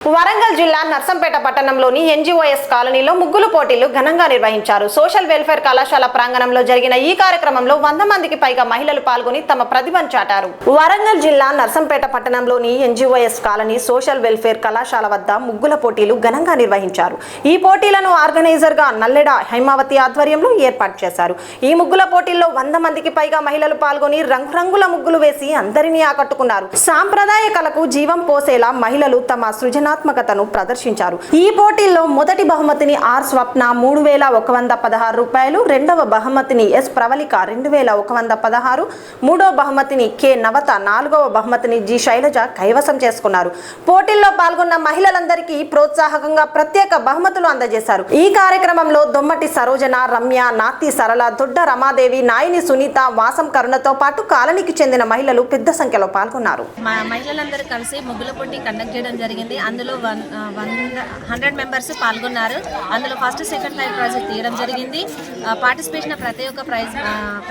వరంగల్ జిల్లా నర్సంపేట పట్టణంలోని ఎన్జీఓఎస్ కాలనీలో ముగ్గుల పోటీలు ఘనంగా నిర్వహించారు. సోషల్ వెల్ఫేర్ కళాశాల ప్రాంగణంలో జరిగిన ఈ కార్యక్రమంలో 100 మందికి పైగా మహిళలు పాల్గొని తమ ప్రతిభను చాటారు. వరంగల్ జిల్లా నర్సంపేట పట్టణంలోని ఎన్జీఓఎస్ కాలనీ సోషల్ వెల్ఫేర్ కళాశాల వద్ద ముగ్గుల పోటీలు ఘనంగా నిర్వహించారు. ఈ పోటీలను ఆర్గనైజర్ గా నల్లెడ హైమావతి ఆధ్వర్యంలో ఏర్పాటు చేశారు. ఈ ముగ్గుల పోటీల్లో 100 మందికి పైగా మహిళలు పాల్గొని రంగురంగుల ముగ్గులు వేసి అందరినీ ఆకట్టుకున్నారు. సాంప్రదాయ కళకు జీవం పోసేలా మహిళలు తమ సృజనాత్మకతను ప్రదర్శించారు. ఈ పోటీల్లో మొదటి బహుమతిని ఆర్ స్వప్న 3116 రూపాయలు, రెండవ బహుమతిని ఎస్ ప్రవళిక 2116, మూడవ బహుమతిని కె నవత, నాలుగవ బహుమతిని జి శైలజ కైవసం చేసుకున్నారు. పోటీల్లో పాల్గొన్న మహిళలందరికీ ప్రోత్సాహకంగా ప్రత్యేక బహుమతులు అందజేశారు. ఈ కార్యక్రమంలో దొమ్మటి సరోజన, రమ్య, నాతి సరళ, దొడ్డ రమాదేవి, నాయని సునీత, వాసం కరుణతో పాటు కాలనీకి చెందిన మహిళలు పెద్ద సంఖ్యలో పాల్గొన్నారు. మహిళలందరూ కలిసి ముగ్గుల పోటీ కండక్ట్ చేయడం జరిగింది. అందులో 100 మెంబర్స్ పాల్గొన్నారు. అందులో ఫస్ట్, సెకండ్, థర్డ్ ప్రైజ్ తీయడం జరిగింది. పార్టిసిపేషన్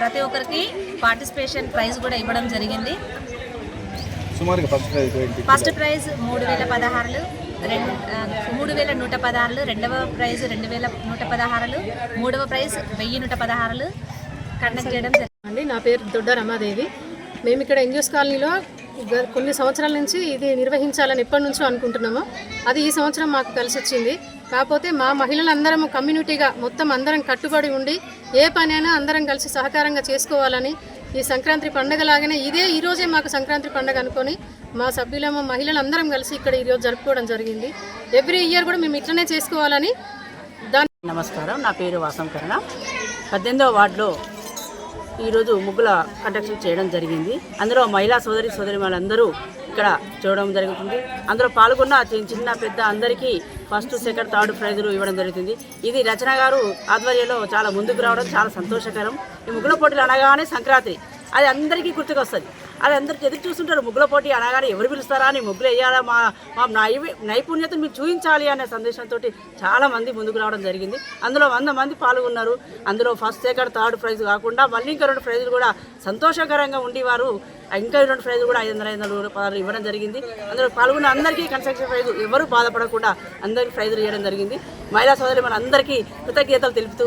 ప్రతి ఒక్కరికి పార్టిసిపేషన్ ప్రైజ్ కూడా ఇవ్వడం జరిగింది. ఫస్ట్ ప్రైజ్ 3016, 3116, రెండవ ప్రైజ్ 2116, మూడవ ప్రైజ్ 1116 కండక్ట్ చేయడం జరిగింది. నా పేరు దొడ్డ రమాదేవి. మేము ఇక్కడ ఎన్జిఓస్ కాలనీలో కొన్ని సంవత్సరాల నుంచి ఇది నిర్వహించాలని ఎప్పటి నుంచో అనుకుంటున్నాము. అది ఈ సంవత్సరం మాకు కలిసి వచ్చింది. కాకపోతే మా మహిళలందరం కమ్యూనిటీగా మొత్తం అందరం కట్టుబడి ఉండి ఏ పనైనా అందరం కలిసి సహకారంగా చేసుకోవాలని, ఈ సంక్రాంతి పండుగ లాగానే ఈరోజే మాకు సంక్రాంతి పండుగ అనుకొని మా సభ్యులము మహిళలందరం కలిసి ఇక్కడ ఈరోజు జరుపుకోవడం జరిగింది. ఎవ్రీ ఇయర్ కూడా మేము ఇట్లనే చేసుకోవాలని నమస్కారం. నా పేరు వాసం కరుణ. 18వ వార్డులో ఈరోజు ముగ్గుల కండక్ట్ చేయడం జరిగింది. అందులో మహిళా సోదరిమణులందరూ ఇక్కడ చూడడం జరుగుతుంది. అందులో పాల్గొన్న చిన్న పెద్ద అందరికీ ఫస్ట్, సెకండ్, థర్డ్ ప్రైజులు ఇవ్వడం జరుగుతుంది. ఇది రచన గారు ఆధ్వర్యంలో చాలా ముందుకు రావడం చాలా సంతోషకరం. ఈ ముగ్గుల పోటీలు అనగానే సంక్రాంతి అది అందరికీ గుర్తుకొస్తుంది. అది అందరికి ఎదురు చూస్తుంటారు. ముగ్గుల పోటీ అనగానే ఎవరు పిలుస్తారా అని, ముగ్గులు వేయాలా, మా నైపుణ్యతను మీరు చూపించాలి అనే సందేశంతో చాలామంది ముందుకు రావడం జరిగింది. అందులో 100 మంది పాల్గొన్నారు. అందులో ఫస్ట్, సెకండ్, థర్డ్ ప్రైజ్ కాకుండా మళ్ళీ ఇంకా 2 ప్రైజులు కూడా సంతోషకరంగా ఉండి వారు ఇంకా 2 ప్రైజులు కూడా 500 పదాలు ఇవ్వడం జరిగింది. అందులో పాల్గొన్న అందరికీ కన్స్ట్రక్షన్ ప్రైజు ఎవరు బాధపడకుండా అందరికీ ప్రైజులు ఇవ్వడం జరిగింది. మహిళా సోదరి మన అందరికీ కృతజ్ఞతలు తెలుపుతూ